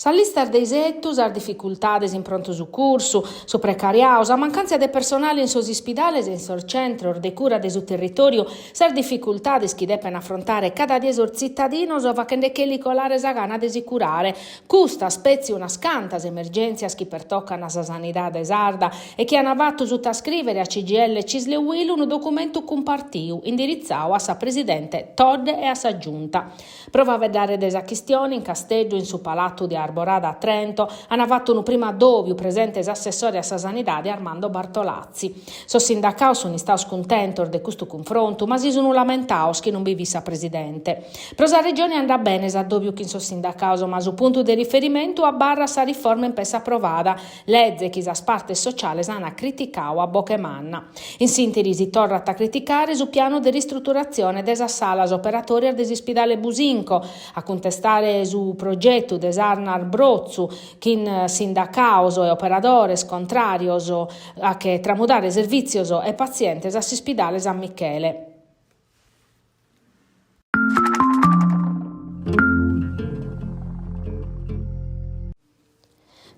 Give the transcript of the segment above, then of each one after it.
Sa lista dei settus, a dificultades in pronto soccorso, su precariato, a mancanza de personale in sos ispidales e in sos centros de cura de su territorio, sar dificultades chi deppen affrontare cada die sos cittadinos o vacende che li colare sa gana de si curare. Custa spezzi una scantas emergenzias chi pertoccano a sa sanidade sarda e chi hanno avatto sutta a scrivere a CGL Cislewil un documento compartiu indirizzato a sa presidente Todd e a sa giunta. Prova a vedere desa chistioni in Casteggio in su palatto di Arborada a Trento, hanno fatto un prima doviu presente assessore a sa sanidade Armando Bartolazzi. So sindacao sono stati scontenti di questo confronto, ma si sono lamentati che non vivi sa presidente. Però la regione andrà bene sa doviu che in so sindacao, ma su punto di riferimento a barra sa riforma in pessa approvata, legge che sa parte sociale hanno criticato a bocche manna. In sintesi si torna a criticare su piano di ristrutturazione desa salas operatorie desi ospedale Businco, a contestare su progetto desarnar Brozzu, che in sindacaos e operadores contrarios a che tramudare servizios e pazientes a ospedale San Michele.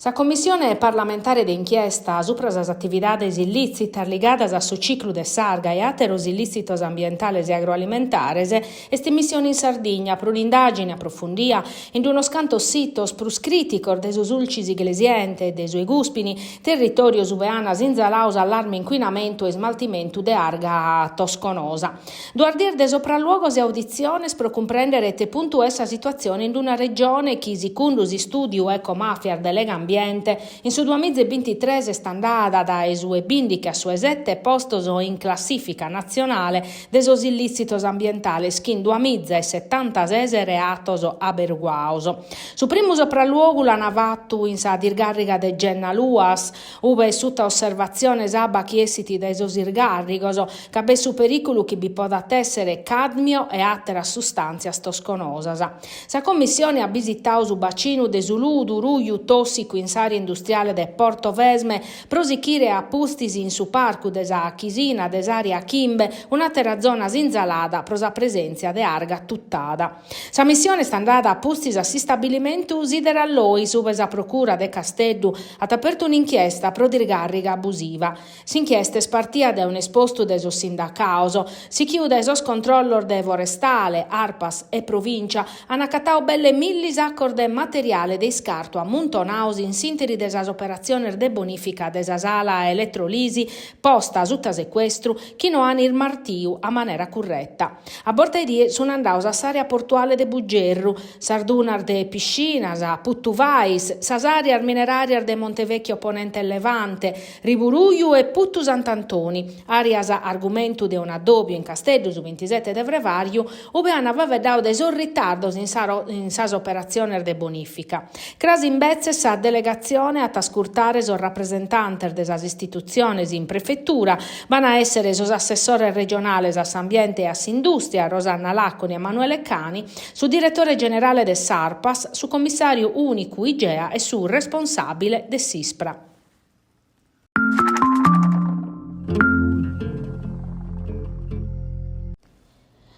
Sa commissione parlamentare d'inchiesta sopra las attividades illicitas ligadas a su ciclo de sarga e ateros illicitos ambientales e agroalimentares est missione in Sardegna pro un'indagine approfondia in uno scanto sitos prus criticos de sus ulcis iglesiente e de sui guspini, territorio suveanas inzalaus allarme inquinamento e smaltimento de arga tosconosa. Duardir de sopralluogos e audiziones pro comprendere te punto essa situazione in una regione che secondo si studio ecomafia de Lega Ambiente in su 2023 è andata dai sue bindiche a sue 7 postos in classifica nazionale de sos illicitos ambientales che in 2076 reatos aberguaus. Su primo sopralluogo l'hanno fatto in sa dirgarriga de Genna Luas, ove sutta osservazione saba chi esiti dai sos irgarrigos, che su pericolo che vi poda essere cadmio e altre sostanze tosconosas. Sa commissione ha visitato su bacino de Suludu, Ruiu, tossico in s'area industriale de Porto Vesme, prosichire a pustisi in su parco desa Chisina, des'area Chimbe, un'altra zona zinzalada prosa presenza de arga tuttada. Sa missione sta andata a pustis a si stabilimento sideralloi sube sa procura de Castellu at aperto un'inchiesta pro dirgarriga abusiva. S'inchiesta spartia da un esposto de sos sindacaos, si chiude sos controllor de Forestale, Arpas e provincia, hanno accattao belle millis accorde materiale dei scarto ammontonaus in sintesi desas operazioni de bonifica desa sala elettrolisi posta sutta sequestru chi no han il martiu a maniera corretta. A Borterie sono andaus a s'area portuale de Buggerru, Sardunar de Piscinas, a Puttuvais, sasariar minerariar de Montevecchio Ponente Levante, Riburuiu e Puttu Sant'Antoni, arias argomento de un addobbio in Castello su 27 de Vrevariu, ove hanno vedau de sos ritardos in sas operazioni de bonifica. Crasi in bezze sa delegazione a tascurtare sos rappresentantes de sas istituziones in prefettura, van a essere sos assessores regionales a s'ambiente e a s'industria, Rosanna Lacconi e Emanuele Cani, su direttore generale de Sarpas, su commissario unico Igea e su responsabile de Sispra.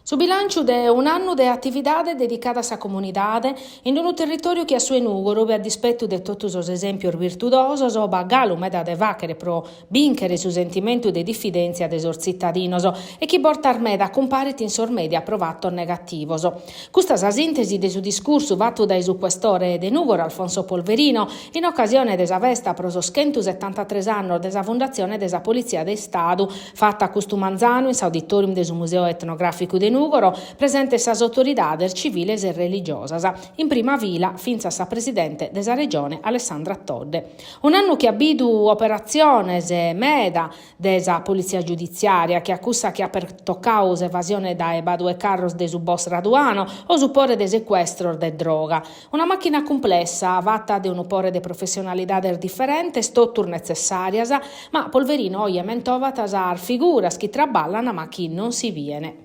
Su bilancio de un anno de attividade dedicata a sa comunidade in un territorio che a suo nugoro, a dispetto de totus os esempios virtuosos, o bagalu meda de vachere pro binchere su sentimento de diffidenza de sos cittadinos e chi porta armeda compariti in sormedia approvato negativos. Questa sa sintesi de su discorso fatto dai su questore de Nugoro Alfonso Polverino in occasione de sa festa pro sos 173 anni de sa fondazione de sa Polizia de Stato, fatta a Custumanzano in s'auditorium de su Museo Etnografico de Nugoro, presente sas autoridades civiles e religiosas, in prima vila finza sa presidente desa regione Alessandra Todde. Un anno che abidu operazione meda desa polizia giudiziaria che accusa che ha pertoccau evasione da due carros de su boss Raduano o supporre de sequestro de droga. Una macchina complessa, fatta de un upore de professionalidades differentes, totur necessarias, ma Polverino oie mentova tasar figuras chi traballano ma chi non si viene.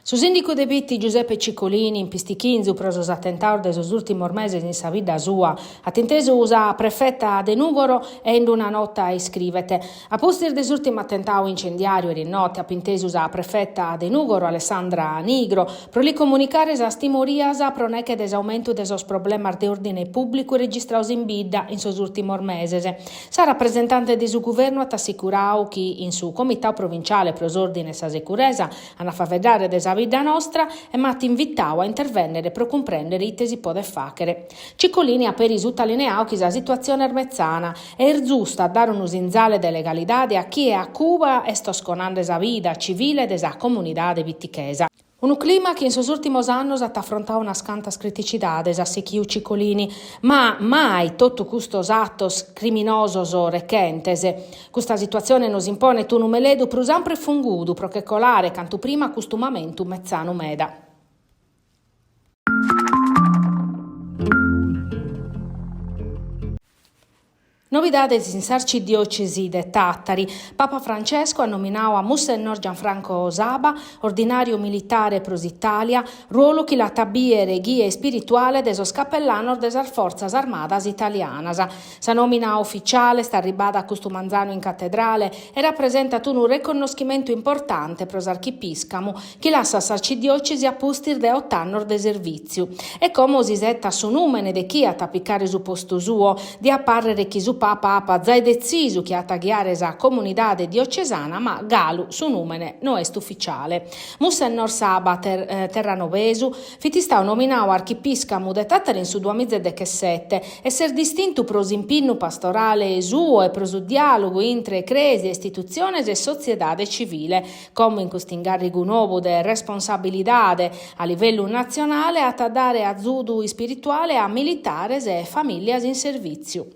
Su sindico de Bitti Giuseppe Ciccolini in Pistichinzu prosos attentaur desos ultimos meses in sa vida sua, attinteso usa prefetta de Nugoro e in una nota iscrivete. A postir des ultimo attentau incendiario e in notte appinteso usa prefetta de Nugoro Alessandra Nigro pro li comunicare sa stimorias pro neche des aumento desos problemas de ordine pubblico registraus in bidda in sos ultimos meses. Sa rappresentante de su governo at assicurau chi in su comitau provinciale pros ordine sa securesa ana favedare des vida nostra e matti invitau a intervenire pro comprendere ite si pode facere. Ciccolini ha per sottolineau che la situazione ermezzana è giusta a dare un'usinzale de legalidade a chi è a Cuba e sto sconando sa vida civile de sa comunidade vittichesa. Un clima che in sos ultimos annos ha affrontato una scantas criticidades, assichiu Ciccolini, ma mai tutto custos attos criminosos o recentes. Questa situazione nos impone tu numeledu prus ampre fungudu, pro che colare cantu prima costumamentu mezzanu meda. Novidades in s'arcidiocesi de Tattari. Papa Francesco ha nominato a Monsignor Gianfranco Saba, ordinario militare pros Italia, ruolo che la tabie regie spirituale desos capellanor des Forzas Armadas Italianas. Sa nomina ufficiale sta arribada a Custumanzano in cattedrale e rappresenta un riconoscimento importante pros archipiscamu che lassa s'arcidiocesi a pustir de 8 anni de servizio. E come si setta su numene de chi a tappicare su posto suo, di apparere chi su Papa zai deciso che a tagliare sa comunidade diocesana, ma galu su numene no est ufficiale. Monsignor Saba Terranovesu fiti stau nominau archipiscamu de Tattari in su 2017 e ser distinto pros impinnu pastorale suo e pros dialogo intre cresi, istituziones e sociedade civile, come in costingarrigu novo de responsabilidade a livello nazionale a dare azudu spirituale a militares e famiglie in servizio.